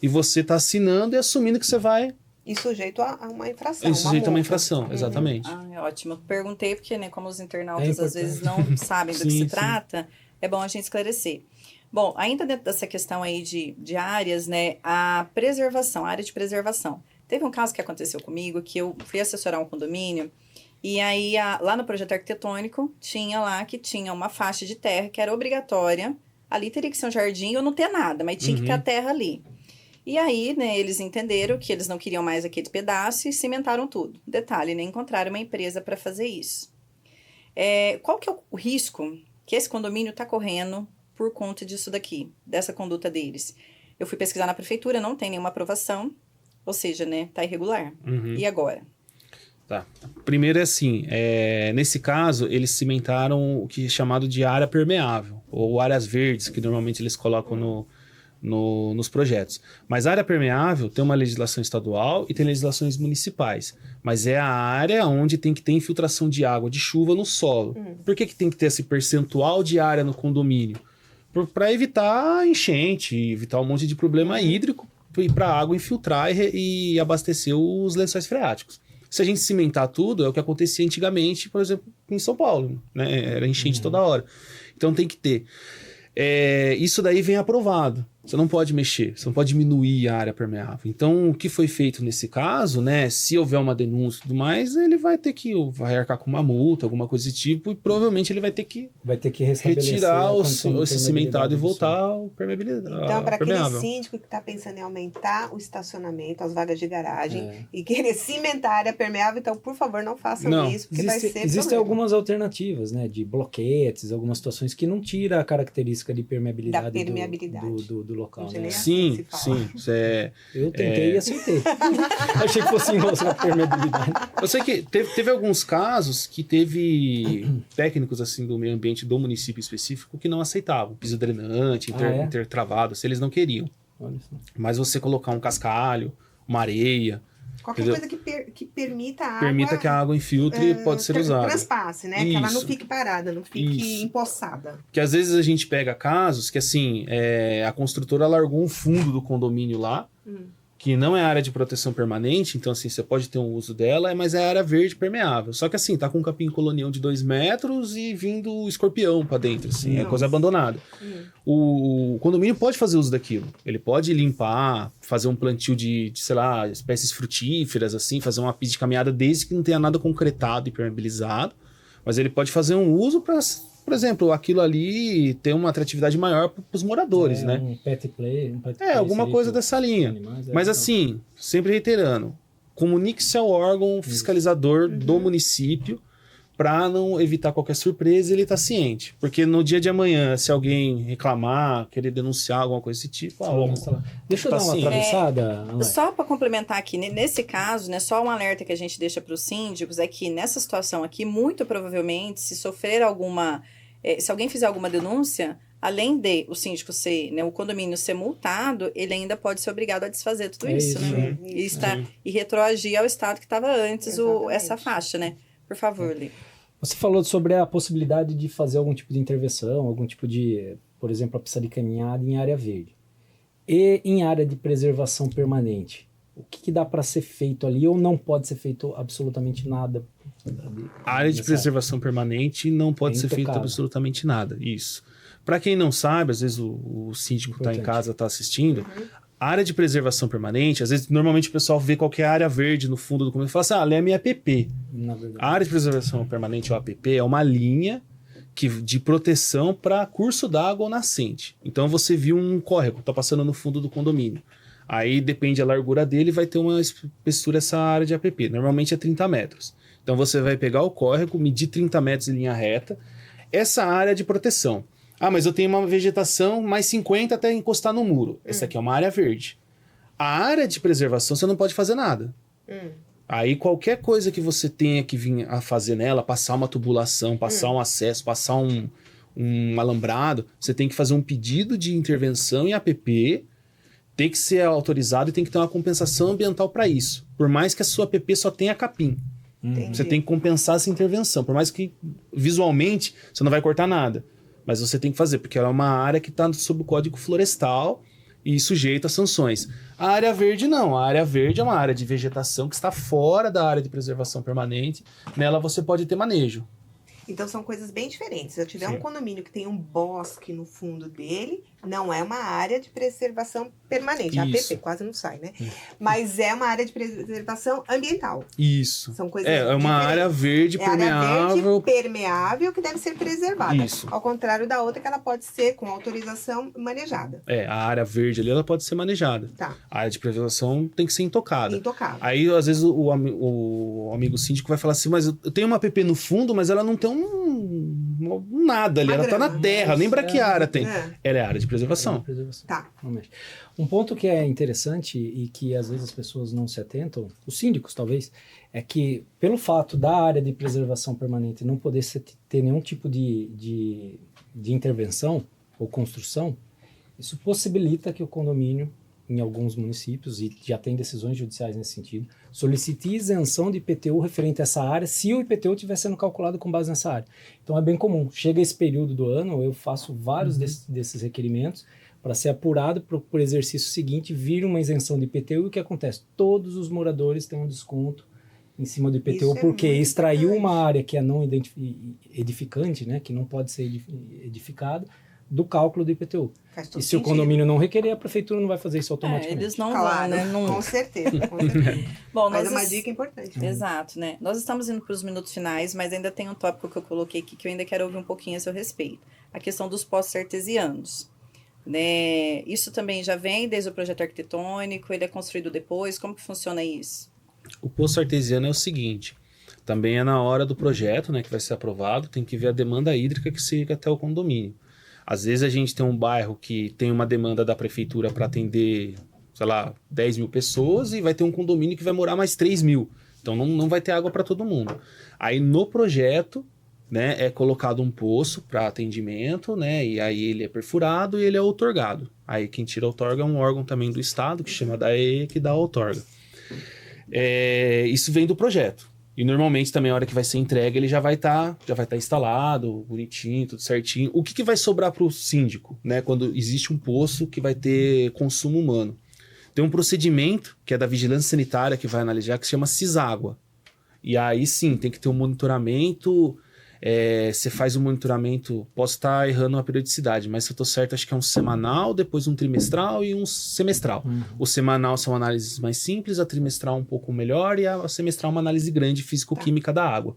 e você está assinando e assumindo que você vai E sujeito a uma infração. sujeito a uma multa. infração, exatamente. Ah, é ótimo. Perguntei porque, né, como os É internautas importante. às vezes não sabem do que Sim, se sim. trata, é bom a gente esclarecer. Bom, ainda dentro dessa questão aí de áreas, né, a preservação, a área de preservação. Teve um caso que aconteceu comigo, que eu fui assessorar um condomínio, e aí lá no projeto arquitetônico, tinha uma faixa de terra que era obrigatória, ali teria que ser um jardim ou não ter nada, mas tinha que ter a terra ali. E aí, né, eles entenderam que eles não queriam mais aquele pedaço e cimentaram tudo. Detalhe, né, encontraram uma empresa para fazer isso. Qual que é o risco que esse condomínio está correndo por conta disso daqui, dessa conduta deles? Eu fui pesquisar na prefeitura, não tem nenhuma aprovação, ou seja, né, tá irregular. E agora? Tá. Primeiro é assim, nesse caso, eles cimentaram o que é chamado de área permeável, ou áreas verdes, que normalmente eles colocam nos projetos. Mas a área permeável tem uma legislação estadual e tem legislações municipais. Mas é a área onde tem que ter infiltração de água de chuva no solo. Por que tem que ter esse percentual de área no condomínio? Para evitar enchente, evitar um monte de problema hídrico, e para a água infiltrar e abastecer os lençóis freáticos. Se a gente cimentar tudo, é o que acontecia antigamente, por exemplo, em São Paulo, né? Era enchente toda hora. Então tem que ter. Isso daí vem aprovado. Você não pode mexer, você não pode diminuir a área permeável. Então, o que foi feito nesse caso, né? Se houver uma denúncia e tudo mais, ele vai arcar com uma multa, alguma coisa desse tipo, e provavelmente ele vai ter que restabelecer retirar a condição de esse cimentado e permeabilidade do voltar solo. ao permeabilidade. Então, para aquele permeável. síndico que está pensando em aumentar o estacionamento, as vagas de garagem, e querer cimentar a área permeável, então, por favor, não façam Não. isso, porque vai ser Existem problema. algumas alternativas, né? De bloquetes, algumas situações que não tira a característica de permeabilidade, Da permeabilidade. do do local, Não sei né? nem assim se fala. Sim. Isso é... Eu tentei e acertei. Achei que fosse enroscar a permeabilidade. Eu sei que teve alguns casos que teve técnicos assim do meio ambiente do município específico que não aceitavam. Piso drenante, intertravado, se eles não queriam. Olha só. Mas você colocar um cascalho, uma areia, Qualquer entendeu? coisa que permita a água... Permita que a água infiltre pode ser usada. Transpasse, né? Que ela não Isso. fique parada, não fique Isso. empoçada. Que às vezes a gente pega casos que assim, a construtora largou um fundo do condomínio lá, que não é área de proteção permanente, então assim, você pode ter um uso dela, mas é área verde permeável. Só que assim, tá com um capim colonial de 2 metros e vindo escorpião pra dentro, assim, é coisa abandonada. O condomínio pode fazer uso daquilo. Ele pode limpar, fazer um plantio de, sei lá, espécies frutíferas, assim, fazer uma pista de caminhada desde que não tenha nada concretado e permeabilizado. Mas ele pode fazer um uso para, por exemplo, aquilo ali ter uma atratividade maior para os moradores, né? Um pet play. Alguma coisa dessa linha. Animais, Mas assim, sempre reiterando, comunique-se ao órgão fiscalizador do município para não evitar qualquer surpresa e ele tá ciente. Porque no dia de amanhã, se alguém reclamar, querer denunciar alguma coisa desse tipo, Deixa eu tá dar uma assim. atravessada, Alex. Só para complementar aqui, nesse caso, né, só um alerta que a gente deixa para os síndicos é que nessa situação aqui, muito provavelmente, se sofrer alguma, se alguém fizer alguma denúncia, além de o síndico ser, né, o condomínio ser multado, ele ainda pode ser obrigado a desfazer tudo isso, né? E retroagir ao estado que estava antes essa faixa, né? Por favor, Lê. Você falou sobre a possibilidade de fazer algum tipo de intervenção, algum tipo de, por exemplo, a pista de caminhada em área verde. E em área de preservação permanente, o que dá para ser feito ali ou não pode ser feito absolutamente nada? A área de preservação permanente não pode ser feito absolutamente nada. Isso. Para quem não sabe, às vezes o síndico está em casa, está assistindo. A área de preservação permanente, às vezes, normalmente o pessoal vê qualquer área verde no fundo do condomínio e fala assim, ali é a minha APP. A área de preservação permanente, ou APP, é uma linha de proteção para curso d'água ou nascente. Então, você viu um córrego, está passando no fundo do condomínio. Aí, depende da largura dele, vai ter uma espessura essa área de APP. Normalmente é 30 metros. Então, você vai pegar o córrego, medir 30 metros em linha reta. Essa área de proteção. Ah, mas eu tenho uma vegetação mais 50 até encostar no muro. Essa aqui é uma área verde. A área de preservação, você não pode fazer nada. Aí, qualquer coisa que você tenha que vir a fazer nela, passar uma tubulação, passar um acesso, passar um alambrado, você tem que fazer um pedido de intervenção em APP, tem que ser autorizado e tem que ter uma compensação ambiental para isso. Por mais que a sua APP só tenha capim. Você tem que compensar essa intervenção. Por mais que, visualmente, você não vai cortar nada. Mas você tem que fazer, porque ela é uma área que está sob o Código Florestal e sujeita a sanções. A área verde não. A área verde é uma área de vegetação que está fora da área de preservação permanente. Nela você pode ter manejo. Então são coisas bem diferentes. Se eu tiver um condomínio que tem um bosque no fundo dele, não é uma área de preservação permanente. A APP quase não sai, né? Mas é uma área de preservação ambiental. Isso. São coisas é uma diferentes. área verde permeável. Área verde permeável que deve ser preservada. Isso. Ao contrário da outra que ela pode ser com autorização manejada. A área verde ali ela pode ser manejada. Tá. A área de preservação tem que ser intocada. Intocável. Aí, às vezes, o amigo síndico vai falar assim, mas eu tenho uma APP no fundo, mas ela não tem nada ali. Ela tá na terra, nem braquiária tem. Ela é área de preservação. Tá. Um ponto que é interessante e que às vezes as pessoas não se atentam, os síndicos talvez, é que pelo fato da área de preservação permanente não poder ter nenhum tipo de intervenção ou construção, isso possibilita que o condomínio, em alguns municípios, e já tem decisões judiciais nesse sentido, solicite isenção de IPTU referente a essa área, se o IPTU estiver sendo calculado com base nessa área. Então é bem comum. Chega esse período do ano, eu faço vários desses requerimentos para ser apurado para o exercício seguinte, vir uma isenção de IPTU, e o que acontece? Todos os moradores têm um desconto em cima do IPTU, porque extraiu uma área que é não edificante, né, que não pode ser edificada, do cálculo do IPTU. E se o condomínio não requerer, a prefeitura não vai fazer isso automaticamente. Eles não vão, né? Com certeza, com certeza. Bom, mas é uma dica importante. Exato, né? Nós estamos indo para os minutos finais, mas ainda tem um tópico que eu coloquei aqui que eu ainda quero ouvir um pouquinho a seu respeito. A questão dos postos artesianos. Né? Isso também já vem desde o projeto arquitetônico, ele é construído depois, como que funciona isso? O poço artesiano é o seguinte, também é na hora do projeto, né, que vai ser aprovado, tem que ver a demanda hídrica que chega até o condomínio. Às vezes a gente tem um bairro que tem uma demanda da prefeitura para atender, sei lá, 10 mil pessoas e vai ter um condomínio que vai morar mais 3 mil. Então não vai ter água para todo mundo. Aí no projeto, né, é colocado um poço para atendimento, né, e aí ele é perfurado e ele é outorgado. Aí quem tira a outorga é um órgão também do Estado, que chama DAE, que dá a outorga. Isso vem do projeto. E normalmente também a hora que vai ser entregue ele já vai estar instalado, bonitinho, tudo certinho. O que vai sobrar para o síndico, né, quando existe um poço que vai ter consumo humano? Tem um procedimento que é da Vigilância Sanitária que vai analisar, que se chama CISÁGUA. E aí sim, tem que ter um monitoramento. Você faz o monitoramento, posso estar errando a periodicidade, mas se eu estou certo, acho que é um semanal, depois um trimestral e um semestral. O semanal são análises mais simples, a trimestral um pouco melhor e a semestral uma análise grande físico-química da água.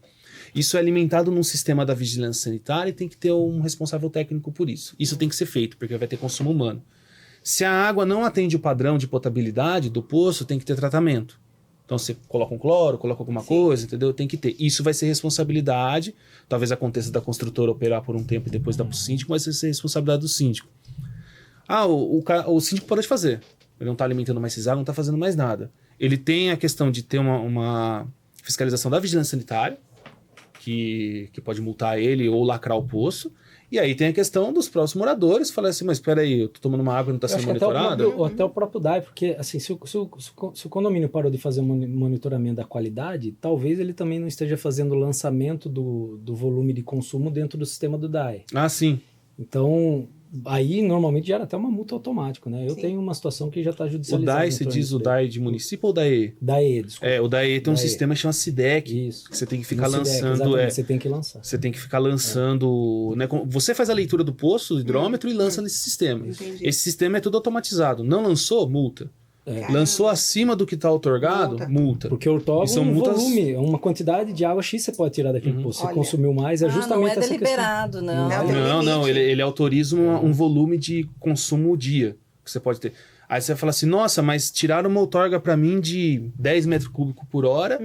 Isso é alimentado num sistema da vigilância sanitária e tem que ter um responsável técnico por isso. Isso tem que ser feito, porque vai ter consumo humano. Se a água não atende o padrão de potabilidade do poço, tem que ter tratamento. Então você coloca um cloro, coloca alguma coisa, entendeu? Tem que ter. Isso vai ser responsabilidade, talvez aconteça da construtora operar por um tempo e depois dar para o síndico, mas vai ser responsabilidade do síndico. O síndico pode fazer. Ele não está alimentando mais cisar, não está fazendo mais nada. Ele tem a questão de ter uma fiscalização da vigilância sanitária, que pode multar ele ou lacrar o poço. E aí tem a questão dos próximos moradores, falar assim, mas espera aí, eu tô tomando uma água e não está sendo monitorada? Até o próprio DAE, porque assim, se o condomínio parou de fazer monitoramento da qualidade, talvez ele também não esteja fazendo o lançamento do volume de consumo dentro do sistema do DAE. Ah, sim. Então, aí normalmente gera até uma multa automática, né? Eu tenho uma situação que já está judicializada. O DAE, você diz o DAE de município ou o DAE? DAE, desculpa. O DAE tem um sistema que chama SIDEC, Isso. que você tem que ficar No SIDEC, lançando. você tem que lançar. Você tem que ficar lançando. Né, você faz a leitura do poço, do hidrômetro e lança nesse sistema. Entendi. Esse sistema é tudo automatizado. Não lançou? Multa. Caramba. Lançou acima do que está outorgado? Multa. Porque o outorga são um multas- volume, uma quantidade de água X você pode tirar daquele poço. Você Olha. consumiu mais, é justamente não é essa questão. deliberado, não. Não, tem Não, limite. ele autoriza um volume de consumo dia que você pode ter. Aí você vai falar assim, nossa, mas tiraram uma outorga para mim de 10 metros cúbicos por hora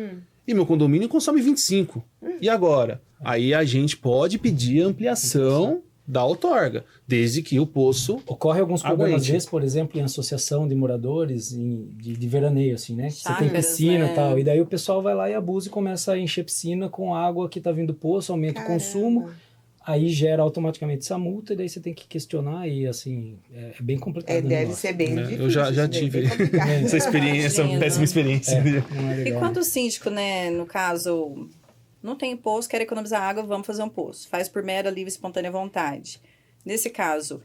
e meu condomínio consome 25. E agora? Aí a gente pode pedir ampliação da outorga, desde que o poço... Ocorre alguns problemas, às Aguente. vezes, por exemplo, em associação de moradores de veraneio, assim, né? Você tem Chácaras, piscina né? e tal, e daí o pessoal vai lá e abusa e começa a encher piscina com água que tá vindo do poço, aumenta o consumo, aí gera automaticamente essa multa, e daí você tem que questionar, e assim, é bem complicado. o Deve negócio. ser bem difícil. Eu já isso daí, tive bem complicado. essa experiência, essa Imagino. péssima experiência. Não é E legal. quando o síndico, né, no caso, não tem poço, quer economizar água, vamos fazer um poço. Faz por mera, livre e espontânea vontade. Nesse caso,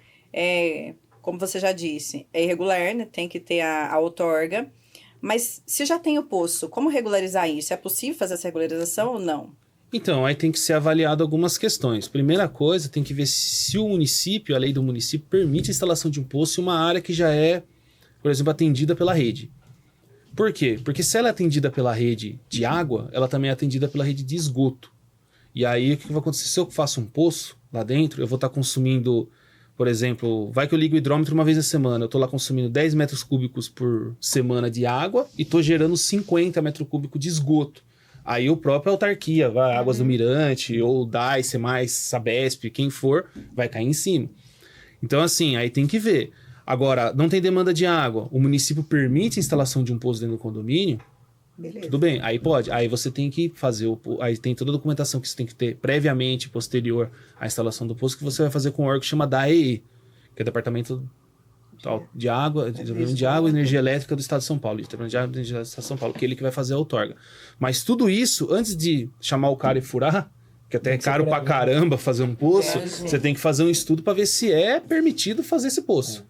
como você já disse, é irregular, né? Tem que ter a outorga. Mas se já tem o poço, como regularizar isso? É possível fazer essa regularização ou não? Então, aí tem que ser avaliado algumas questões. Primeira coisa, tem que ver se o município, a lei do município, permite a instalação de um poço em uma área que já é, por exemplo, atendida pela rede. Por quê? Porque se ela é atendida pela rede de água, ela também é atendida pela rede de esgoto. E aí, o que vai acontecer? Se eu faço um poço lá dentro, eu vou estar consumindo, por exemplo, vai que eu ligo o hidrômetro uma vez na semana, eu estou lá consumindo 10 metros cúbicos por semana de água e estou gerando 50 metros cúbicos de esgoto. Aí o próprio autarquia, Águas do Mirante, ou DAE, CEMAIS, Sabesp, quem for, vai cair em cima. Então, assim, aí tem que ver. Agora, não tem demanda de água, o município permite a instalação de um poço dentro do condomínio, Beleza. tudo bem, aí pode. Aí você tem que fazer, aí tem toda a documentação que você tem que ter previamente, posterior à instalação do poço, que você vai fazer com um órgão que chama DAEE, que é Departamento de Água, de Água e Energia Elétrica do Estado de São Paulo, Departamento de Água e Energia do Estado de São Paulo, que é ele que vai fazer a outorga. Mas tudo isso, antes de chamar o cara e furar, que até é caro pra caramba fazer um poço, você tem que fazer um estudo para ver se é permitido fazer esse poço.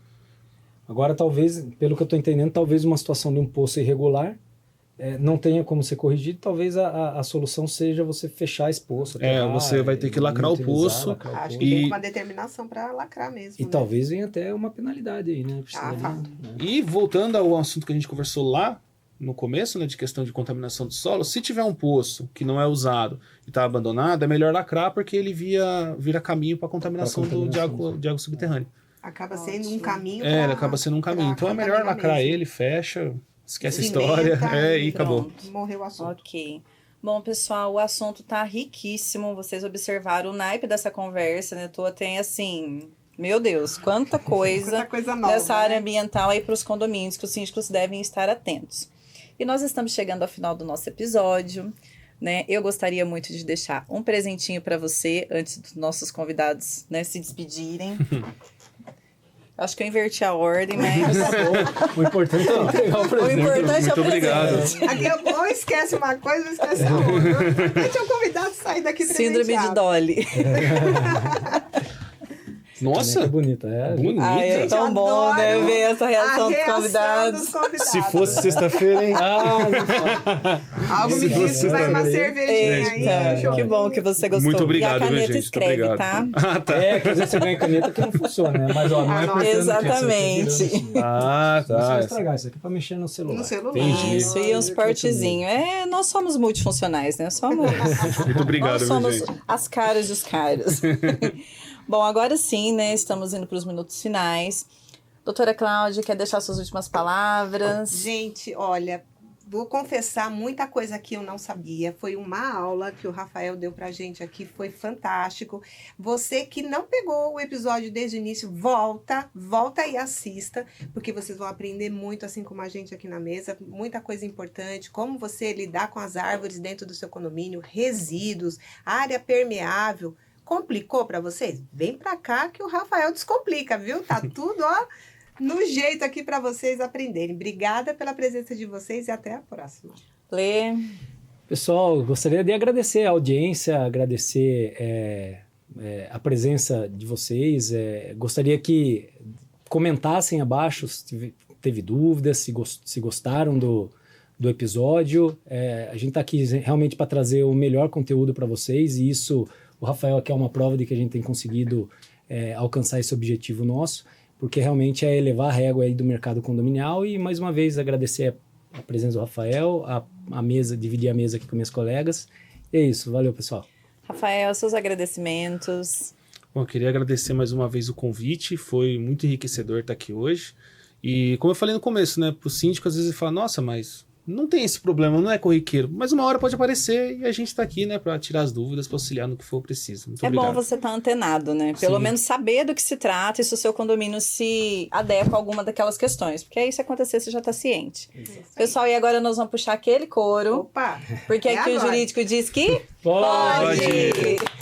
Agora, talvez, pelo que eu estou entendendo, talvez uma situação de um poço irregular não tenha como ser corrigido, talvez a solução seja você fechar esse poço. Você vai ter que lacrar o poço. Acho que tem que uma determinação para lacrar mesmo. E né? talvez venha até uma penalidade aí, né? fato. E voltando ao assunto que a gente conversou lá no começo, né, de questão de contaminação do solo, se tiver um poço que não é usado e está abandonado, é melhor lacrar porque ele vira caminho para contaminação, de água subterrânea. Acaba sendo um caminho. Ele acaba sendo um caminho. Então é melhor lacrar ele, fecha, esquece a história e acabou. Morreu o assunto. Ok. Bom, pessoal, o assunto tá riquíssimo. Vocês observaram o naipe dessa conversa, né? Tô até assim, Meu Deus, quanta coisa nova, nessa área né? ambiental aí para os condomínios que os síndicos devem estar atentos. E nós estamos chegando ao final do nosso episódio, né? Eu gostaria muito de deixar um presentinho para você antes dos nossos convidados, né, se despedirem. Acho que eu inverti a ordem, mas O importante é entregar o o presente. importante é o Muito obrigado. presente. Aqui ou esquece uma coisa ou esquece a outra. O importante é o convidado sair daqui Síndrome de presenteado. Dolly. Nossa, É bonita, é. bonita. Ai, é Gente, tão eu bom, adoro né, ver essa reação a dos reação convidados. dos convidados. Se fosse sexta-feira, hein? Algo me Se diz que vai uma fosse- cervejinha aí. Eita, Show. que bom que você gostou. Muito obrigado, e a viu, caneta gente? Muito escreve, obrigado. tá? Ah, tá. É, que às vezes você ganha caneta que não funciona, né? Mas, ó, não é Ah, apertando exatamente. que você tá virando Ah, assim. Não vai tá. estragar, isso aqui é pra mexer no celular. No celular. Entendi. Isso, e uns portezinhos. É, nós somos multifuncionais, né? Somos. Muito obrigado, Nós viu, somos gente? as caras dos caras. Bom, agora sim, né? Estamos indo para os minutos finais. Doutora Cláudia, quer deixar suas últimas palavras? Gente, olha, vou confessar, muita coisa que eu não sabia. Foi uma aula que o Rafael deu pra gente aqui, foi fantástico. Você que não pegou o episódio desde o início, volta e assista, porque vocês vão aprender muito, assim como a gente aqui na mesa, muita coisa importante, como você lidar com as árvores dentro do seu condomínio, resíduos, área permeável. Complicou pra vocês? Vem pra cá que o Rafael descomplica, viu? Tá tudo, ó, no jeito aqui pra vocês aprenderem. Obrigada pela presença de vocês e até a próxima. Lê. Pessoal, gostaria de agradecer a audiência, agradecer a presença de vocês. Gostaria que comentassem abaixo se teve dúvidas, se gostaram do episódio. A gente está aqui realmente para trazer o melhor conteúdo para vocês, e isso, o Rafael aqui é uma prova de que a gente tem conseguido alcançar esse objetivo nosso, porque realmente é elevar a régua aí do mercado condominial. E mais uma vez agradecer a presença do Rafael, a mesa, dividir a mesa aqui com minhas colegas. E é isso, valeu, pessoal. Rafael, seus agradecimentos. Bom, eu queria agradecer mais uma vez o convite, foi muito enriquecedor estar aqui hoje. E como eu falei no começo, né, pro síndico às vezes ele fala, nossa, mas não tem esse problema, não é corriqueiro. Mas uma hora pode aparecer e a gente tá aqui, né, para tirar as dúvidas, para auxiliar no que for preciso. Muito É obrigado. bom você estar antenado, né? Pelo Sim. menos saber do que se trata e se o seu condomínio se adequa a alguma daquelas questões. Porque aí, se acontecer, você já está ciente. Pessoal, e agora nós vamos puxar aquele couro. Opa! Porque É aqui o agora. jurídico diz que... Pode! Pode!